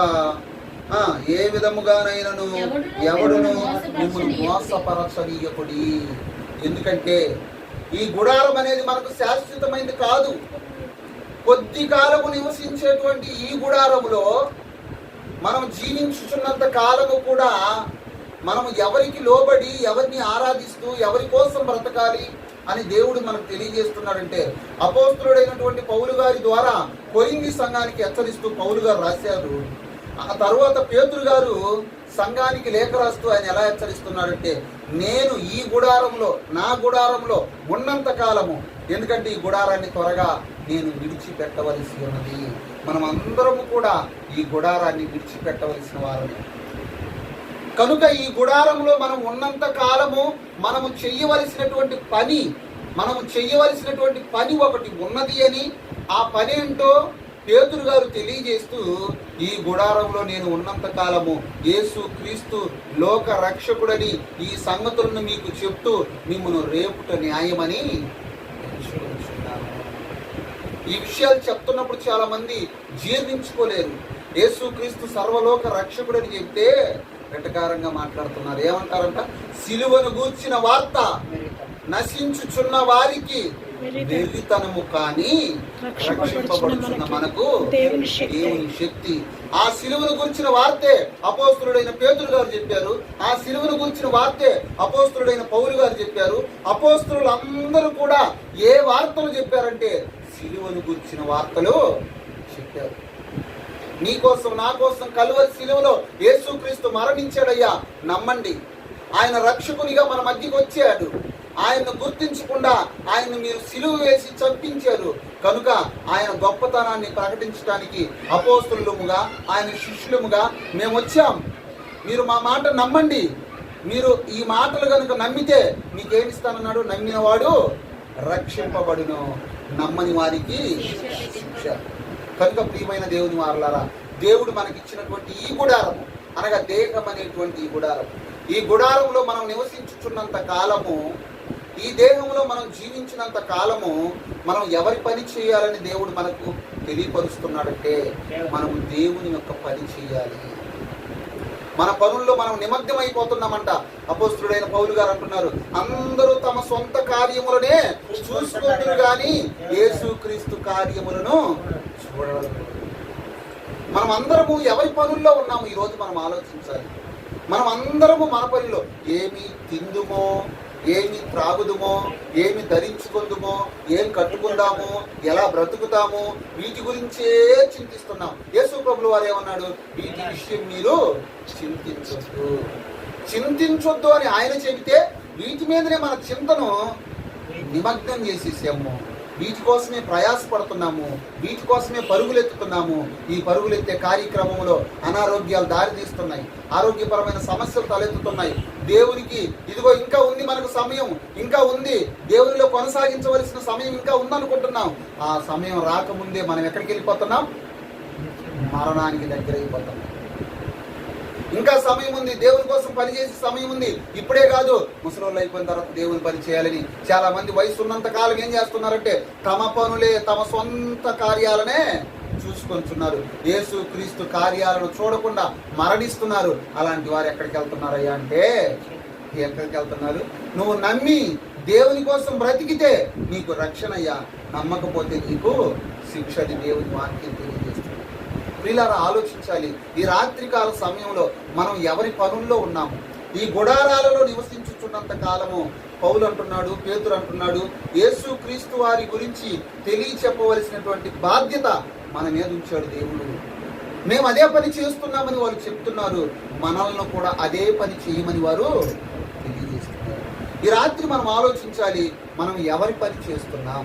ఏ విధముగానైనను ఎవడును మిమ్మల్ని మోసపరచనీయకుడి. ఎందుకంటే ఈ గుడారం అనేది మనకు శాశ్వతమైనది కాదు. కొద్ది కాలము నివసించేటువంటి ఈ గుడారములో మనం జీవించుచున్నంత కాలము కూడా మనం ఎవరికి లోబడి, ఎవరిని ఆరాధిస్తూ, ఎవరి కోసం బ్రతకాలి అని దేవుడు మనకు తెలియజేస్తున్నాడంటే అపోస్తలుడైనటువంటి పౌలు గారి ద్వారా కొరింథీ సంఘానికి హెచ్చరిస్తూ పౌలు గారు రాశారు. ఆ తర్వాత పేతురు గారు సంఘానికి లేఖ రాస్తూ ఆయన ఎలా హెచ్చరిస్తున్నాడంటే, నేను ఈ గుడారంలో, నా గుడారంలో ఉన్నంత కాలము, ఎందుకంటే ఈ గుడారాన్ని త్వరగా నేను విడిచిపెట్టవలసి ఉన్నది. మనం అందరము కూడా ఈ గుడారాన్ని విడిచిపెట్టవలసిన వారమే. కనుక ఈ గుడారంలో మనం ఉన్నంత కాలము మనము చెయ్యవలసినటువంటి పని ఒకటి ఉన్నది అని, ఆ పని ఏంటో పేతురు గారు తెలియజేస్తూ, ఈ గుడారంలో నేను ఉన్నంత కాలము యేసు క్రీస్తు లోక రక్షకుడని ఈ సంగతులను మీకు చెప్తూ మిమ్మల్ని రేపుట న్యాయమని ఈ విషయాలు చెప్తున్నప్పుడు చాలా మంది జీర్ణించుకోలేరు. యేసు క్రీస్తు సర్వలోక రక్షకుడని చెప్తే వెటకారంగా మాట్లాడుతున్నారు. ఏమంటారంట? సిలువను గూర్చిన వార్త నశించుచున్న వారికి వెర్రితనము, కానీ రక్షింపబడుచున్న మనకు దేవుని శక్తి. ఆ సిలువను గురించిన వార్తే అపోస్తలుడైన పేతురు గారు చెప్పారు. ఆ సిలువను గురించిన వార్తే అపోస్తలుడైన పౌలు గారు చెప్పారు. అపోస్తలులు అందరూ కూడా ఏ వార్తలు చెప్పారంటే సిలువను గురించిన వార్తలు చెప్పారు. నీ కోసం, నా కోసం కలువరి సిలువలో యేసుక్రీస్తు మరణించాడయ్యా, నమ్మండి. ఆయన రక్షకునిగా మన మధ్యకి వచ్చాడు. ఆయన్ను గుర్తించకుండా ఆయన్ని మీరు సిలువ వేసి చంపించారు. కనుక ఆయన గొప్పతనాన్ని ప్రకటించడానికి అపోస్తలుముగా, ఆయన శిష్యులముగా మేము వచ్చాం. మీరు మా మాట నమ్మండి. మీరు ఈ మాటలు కనుక నమ్మితే మీకేమిస్తానన్నాడు? నమ్మిన వాడు రక్షింపబడును, నమ్మని వారికి శిక్ష. కనుక ప్రియమైన దేవుని వారలారా, దేవుడు మనకిచ్చినటువంటి ఈ గుడారము అనగా దేహం అనేటువంటి ఈ గుడారంలో మనం నివసించుచున్నంత కాలము, ఈ దేహంలో మనం జీవించినంత కాలము మనం ఎవరి పని చేయాలని దేవుడు మనకు తెలియపరుస్తున్నాడంటే మనము దేవుని యొక్క పని చేయాలి. మన పనుల్లో మనం నిమగ్నం అయిపోతున్నామంట. అపోస్తలుడైన పౌలు గారు అంటున్నారు, అందరూ తమ సొంత కార్యములనే చూసుకుంటారు కానీ యేసుక్రీస్తు కార్యములను చూడగలరు. మనం అందరము ఎవరి పనుల్లో ఉన్నాము ఈరోజు మనం ఆలోచించాలి. మనం అందరము మన పనిలో ఏమి తిందుమో, ఏమి త్రాగుదుమో, ఏమి ధరించుకుందుమో, ఏం కట్టుకుందాము, ఎలా బ్రతుకుతాము, వీటి గురించే చింతిస్తున్నాం. యేసు ప్రభువు వారు ఏమన్నాడు? వీటి విషయం మీరు చింతించొద్దు అని ఆయన చెబితే వీటి మీదనే మన చింతను నిమగ్నం చేసేసాము. వీటి కోసమే ప్రయాసపడుతున్నాము, వీటి కోసమే పరుగులెత్తుతున్నాము. ఈ పరుగులెత్తే కార్యక్రమంలో అనారోగ్యాలు దారితీస్తున్నాయి, ఆరోగ్యపరమైన సమస్యలు తలెత్తుతున్నాయి. దేవునికి ఇదిగో ఇంకా ఉంది, మనకు సమయం ఇంకా ఉంది, దేవునిలో కొనసాగించవలసిన సమయం ఇంకా ఉందనుకుంటున్నాం. ఆ సమయం రాకముందే మనం ఎక్కడికి వెళ్ళిపోతున్నాం? మరణానికి దగ్గర అయిపోతున్నాం. ఇంకా సమయం ఉంది, దేవుని కోసం పనిచేసే సమయం ఉంది. ఇప్పుడే కాదు, ముసలోళ్ళు అయిపోయిన తర్వాత దేవుని పని చేయాలని చాలా మంది వయసు ఉన్నంత కాలం ఏం చేస్తున్నారంటే తమ పనులే, తమ సొంత కార్యాలనే చూసుకొంటున్నారు. యేసు క్రీస్తు కార్యాలను చూడకుండా మరణిస్తున్నారు. అలాంటి వారు ఎక్కడికి వెళ్తున్నారయ్యా అంటే, ఎక్కడికి వెళ్తున్నారు? నువ్వు నమ్మి దేవుని కోసం బ్రతికితే నీకు రక్షణ అయ్యా, నమ్మకపోతే నీకు శిక్ష. అది దేవుని వాక్యం తెలియజేస్తుంది. ప్రియులారా, ఆలోచించాలి. ఈ రాత్రికాల సమయంలో మనం ఎవరి పనుల్లో ఉన్నాము? ఈ గుడారాలలో నివసించుచున్నంత కాలము పౌలు అంటున్నాడు, పేతురు అంటున్నాడు, యేసు క్రీస్తు వారి గురించి తెలియచెప్పవలసినటువంటి బాధ్యత మన మీద ఉంచాడు దేవుడు. మేము అదే పని చేస్తున్నామని వాళ్ళు చెప్తున్నారు. మనల్ని కూడా అదే పని చేయమని వారు తెలియజేస్తున్నారు. ఈ రాత్రి మనం ఆలోచించాలి, మనం ఎవరి పని చేస్తున్నాం?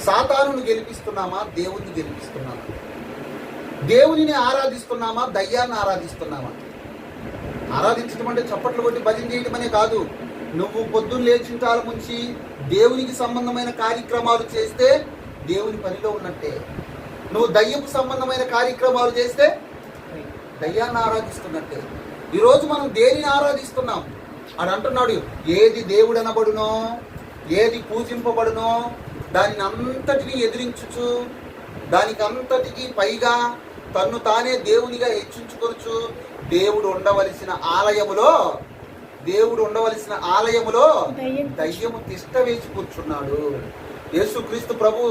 సాతానుని గెలిపిస్తున్నామా, దేవుణ్ణి గెలిపిస్తున్నామా? దేవునిని ఆరాధిస్తున్నామా, దయ్యాన్ని ఆరాధిస్తున్నామా? ఆరాధించడం అంటే చప్పట్లు కొట్టి భజన చేయడం అనే కాదు. నువ్వు పొద్దున్న లేచింటాల నుంచి దేవునికి సంబంధమైన కార్యక్రమాలు చేస్తే దేవుని పనిలో ఉన్నట్టే. నువ్వు దయ్యపు సంబంధమైన కార్యక్రమాలు చేస్తే దయ్యాన్ని ఆరాధిస్తున్నట్టే. ఈరోజు మనం దేనిని ఆరాధిస్తున్నాం అని అంటున్నాడు. ఏది దేవుడు అనబడునో, ఏది పూజింపబడునో దానిని అంతటిని ఎదిరించుచు, దానికి అంతటికి పైగా తన్ను తానే దేవునిగా హెచ్చించుకొనుచు దేవుడు ఉండవలసిన ఆలయములో దయ్యము తిష్ట వేసి కూర్చున్నాడు. యేసుక్రీస్తు ప్రభు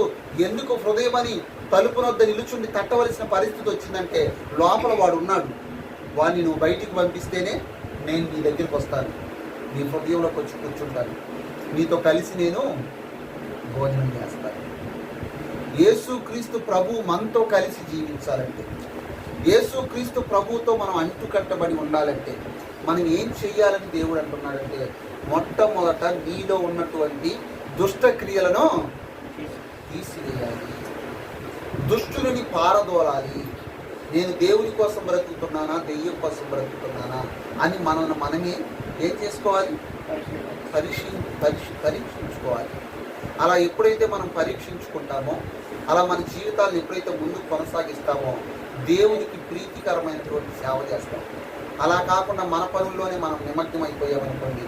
ఎందుకు హృదయమని తలుపునొద్ద నిలుచుండి తట్టవలసిన పరిస్థితి వచ్చిందంటే, లోపల వాడు ఉన్నాడు. వాడిని నువ్వు బయటికి పంపిస్తేనే నేను నీ దగ్గరికి వస్తాను, నీ హృదయంలోకి వచ్చి కూర్చుంటాను, నీతో కలిసి నేను భోజనం చేస్తాను. యేసుక్రీస్తు ప్రభు మనతో కలిసి జీవించాలంటే, యేసుక్రీస్తు ప్రభుతో మనం అంటుకట్టబడి ఉండాలంటే మనం ఏం చెయ్యాలని దేవుడు అంటున్నాడంటే, మొట్టమొదట నీలో ఉన్నటువంటి దుష్ట క్రియలను తీసివేయాలి, దుష్టుని పారదోలాలి. నేను దేవుని కోసం బ్రతుకుతున్నానా, దెయ్యం కోసం బ్రతుకుతున్నానా అని మనమే ఏం చేసుకోవాలి? పరీక్షించుకోవాలి. అలా ఎప్పుడైతే మనం పరీక్షించుకుంటామో, అలా మన జీవితాలను ఎప్పుడైతే ముందుకు కొనసాగిస్తామో దేవునికి ప్రీతికరమైనటువంటి సేవ చేస్తాం. అలా కాకుండా మన పనుల్లోనే మనం నిమగ్నం అయిపోయామనుకోండి,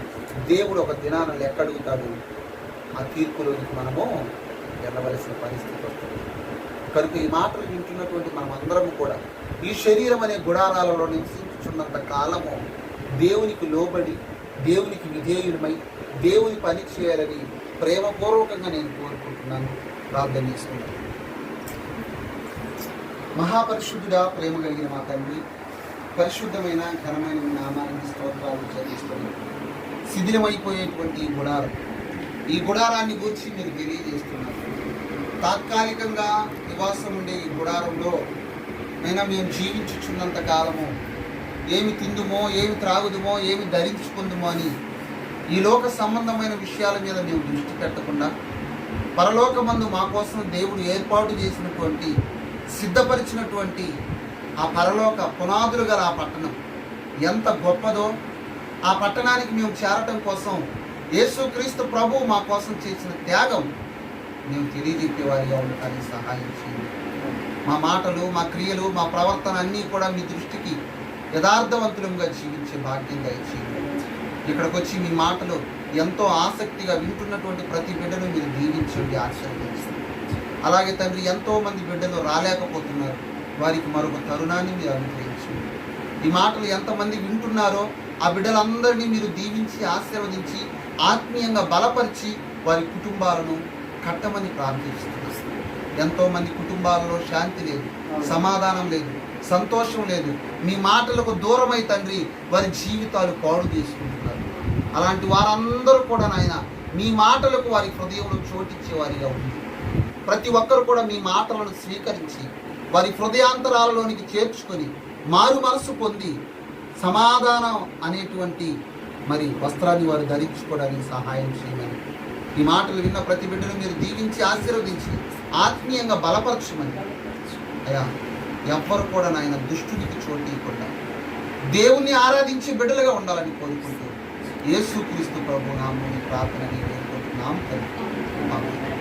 దేవుడు ఒక దినాన లెక్క అడుగుతాడు. ఆ తీర్పులోనికి మనము వెళ్ళవలసిన పరిస్థితి వస్తుంది. కనుక ఈ మాటలు వింటున్నటువంటి మనం అందరం కూడా ఈ శరీరం అనే గుడారాలలో నివసించుచున్నంత కాలము దేవునికి లోబడి, దేవునికి విధేయులమై దేవుని పని చేయాలని ప్రేమపూర్వకంగా నేను కోరుకుంటున్నాను. ప్రార్థన చేసుకున్నాను. మహాపరిశుద్ధుడా, ప్రేమ కలిగిన మా తండ్రి, పరిశుద్ధమైన ఘనమైన నామానికి స్తోత్రాలు చెల్లిస్తున్నాను. శిథిలమైపోయేటువంటి ఈ గుడారాన్ని గురించి మీరు తెలియజేస్తున్నారు. తాత్కాలికంగా నివాసం ఉండే ఈ గుడారంలో అయినా మేము జీవించుచున్నంత కాలము ఏమి తిందుమో, ఏమి త్రాగుదుమో, ఏమి ధరించుకుందుమో అని ఈ లోక సంబంధమైన విషయాల మీద మేము దృష్టి పెట్టకుండా, పరలోకమందు మా కోసం దేవుడు ఏర్పాటు చేసినటువంటి, సిద్ధపరిచినటువంటి ఆ పరలోక పునాదులు గల ఆ పట్టణం ఎంత గొప్పదో, ఆ పట్టణానికి మేము చేరటం కోసం యేసుక్రీస్తు ప్రభు మా కోసం చేసిన త్యాగం మేము తెలియజెప్పేవారిగా ఉండటానికి సహాయం చేయండి. మా మాటలు, మా క్రియలు, మా ప్రవర్తన అన్నీ కూడా మీ దృష్టికి యథార్థవంతులంగా జీవించే భాగ్యం దయచేయండి. ఇక్కడికి వచ్చి మీ మాటలు ఎంతో ఆసక్తిగా వింటున్నటువంటి ప్రతి బిడ్డను మీరు దీవించండి, ఆశీర్వదించండి. అలాగే తండ్రి, ఎంతోమంది బిడ్డలు రాలేకపోతున్నారు, వారికి మరొక తరుణాన్ని మీరు అనుగ్రహించండి. ఈ మాటలు ఎంతమంది వింటున్నారో ఆ బిడ్డలందరినీ మీరు దీవించి, ఆశీర్వదించి, ఆత్మీయంగా బలపరిచి వారి కుటుంబాలను కట్టమని ప్రార్థిస్తున్నారు. ఎంతోమంది కుటుంబాలలో శాంతి లేదు, సమాధానం లేదు, సంతోషం లేదు. మీ మాటలకు దూరమై తండ్రి వారి జీవితాలు పాడు చేసుకుంటున్నారు. అలాంటి వారందరూ కూడా నాయన మీ మాటలకు వారి హృదయంలో చోటిచ్చేవారిగా ఉంది. ప్రతి ఒక్కరు కూడా మీ మాటలను స్వీకరించి వారి హృదయాంతరాలలోనికి చేర్చుకొని మారు మనసు పొంది సమాధానం అనేటువంటి వస్త్రాన్ని వారు ధరించుకోవడానికి సహాయం చేయమని, ఈ మాటలు విన్న ప్రతి బిడ్డను మీరు దీవించి, ఆశీర్వదించి, ఆత్మీయంగా బలపరచమని అయ్యా. ఎవ్వరు కూడా నాయన దుష్టునికి చోటు ఇవ్వకుండా దేవుణ్ణి ఆరాధించి బిడ్డలుగా ఉండాలని కోరుకుంటూ యేసుక్రీస్తు ప్రభు నామమున ప్రార్థన వేడుకుంటున్నాం తండ్రి. ఆమేన్.